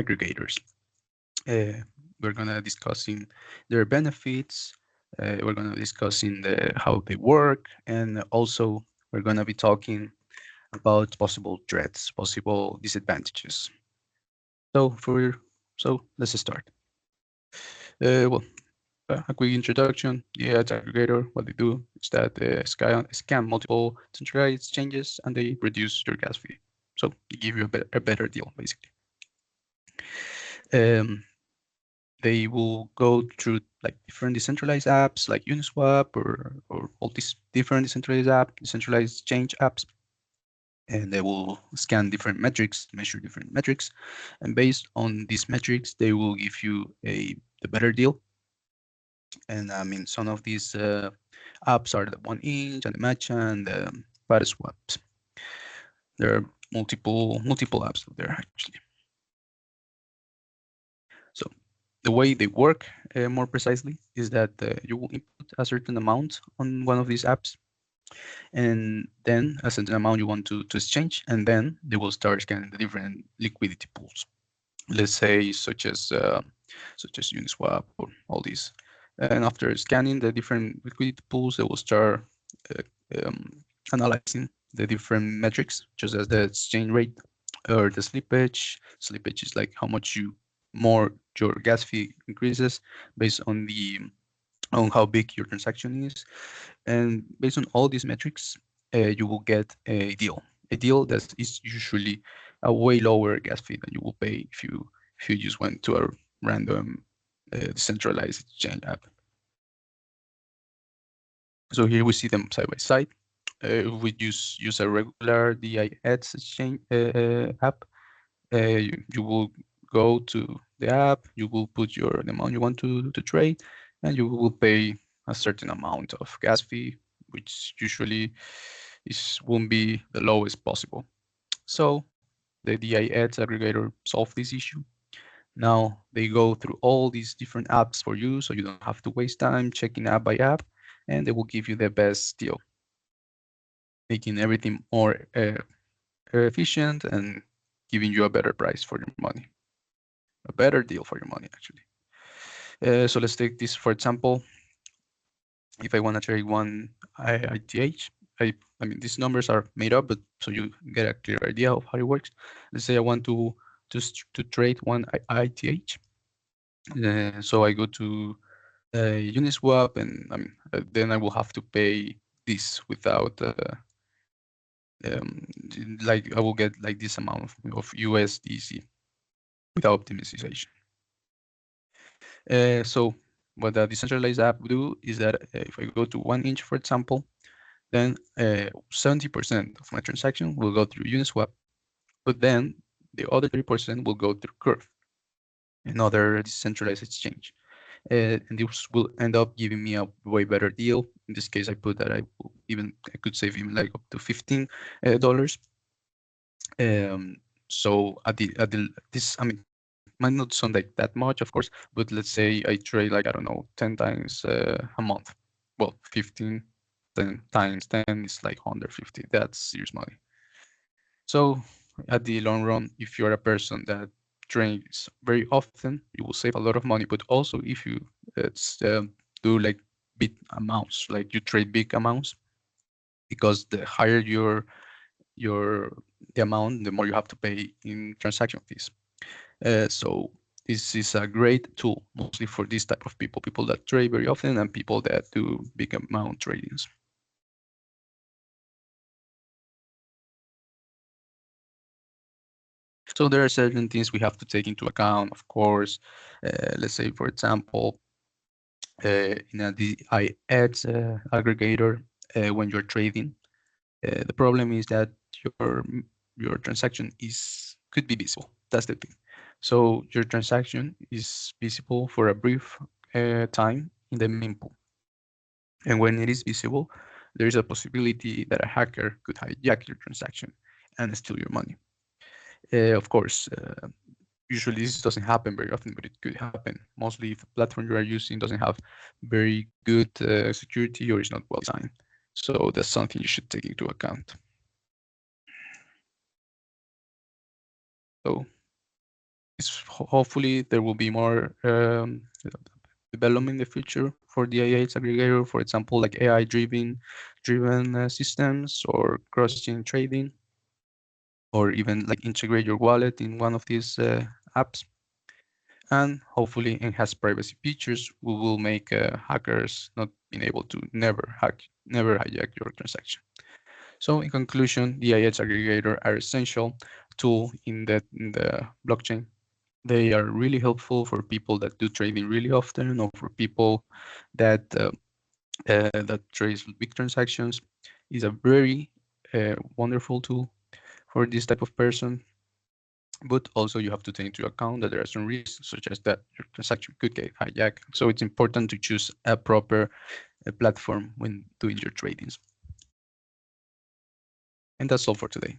aggregators. We're gonna discussing their benefits. We're gonna discussing how they work, and also we're gonna be talking about possible threats, possible disadvantages. So let's start. Well, a quick introduction. The ads aggregator, what they do is that they scan multiple centralized exchanges and they reduce your gas fee. So they give you a better deal, basically. Um, they will go through like different decentralized apps like Uniswap or all these different decentralized exchange apps, and they will scan different metrics, measure different metrics, and based on these metrics, they will give you the better deal. And I mean, some of these apps are the 1inch and the Matcha and the Paraswaps. There are multiple apps out there actually. So the way they work more precisely is that you will input a certain amount on one of these apps, and then a certain amount you want to exchange, and then they will start scanning the different liquidity pools. Let's say such as Uniswap or all these. And after scanning the different liquidity pools, they will start uh, um, analyzing the different metrics, just as the exchange rate or the slippage. Slippage is like how much more your gas fee increases based on how big your transaction is, and based on all these metrics, you will get a deal that is usually a way lower gas fee than you will pay if you just went to a random decentralized exchange app. So here we see them side by side. If we use a regular DIX exchange app, you will go to the app, you will put the amount you want to trade, and you will pay a certain amount of gas fee, which usually won't be the lowest possible. So the DIX aggregator solved this issue. Now they go through all these different apps for you, so you don't have to waste time checking app by app, and they will give you the best deal, making everything more efficient and giving you a better price for your money, a better deal for your money, actually. So let's take this for example. If I want to trade one IITH, I mean these numbers are made up, but so you get a clear idea of how it works. Let's say I want to trade one IITH. So I go to Uniswap, and I mean then I will have to pay this without um, like I will get like this amount of USDC without optimization. So what the decentralized app do is that if I go to 1inch, for example, then 70% of my transaction will go through Uniswap, but then the other 30% will go through Curve, another decentralized exchange. And this will end up giving me a way better deal. In this case, I put that I could save even like up to $15. So this, I mean, might not sound like that much, of course, but let's say I trade like, I don't know, 10 times a month. Well, 15 10 times 10 is like 150. That's serious money. So at the long run, if you're a person that trades very often, you will save a lot of money. But also if you do like big amounts, like you trade big amounts, because the higher your the amount, the more you have to pay in transaction fees. So this is a great tool, mostly for this type of people that trade very often and people that do big amount tradings. So there are certain things we have to take into account, of course. Let's say, for example, in a DIX aggregator, when you're trading, the problem is that your your transaction could be visible. That's the thing. So your transaction is visible for a brief time in the mempool, and when it is visible, there is a possibility that a hacker could hijack your transaction and steal your money. Of course, usually this doesn't happen very often, but it could happen. Mostly if the platform you are using doesn't have very good security or is not well designed. So that's something you should take into account. So hopefully there will be more development in the future for the IH aggregator, for example, like AI driven systems or cross-chain trading, or even like integrate your wallet in one of these apps. And hopefully enhance privacy features will make hackers not being able to never hijack your transaction. So in conclusion, the IH aggregator are essential tool in the blockchain. They are really helpful for people that do trading really often, or for people that trades big transactions. Is a very wonderful tool for this type of person. But also you have to take into account that there are some risks, such as that your transaction could get hijacked. So it's important to choose a proper platform when doing your tradings. And that's all for today.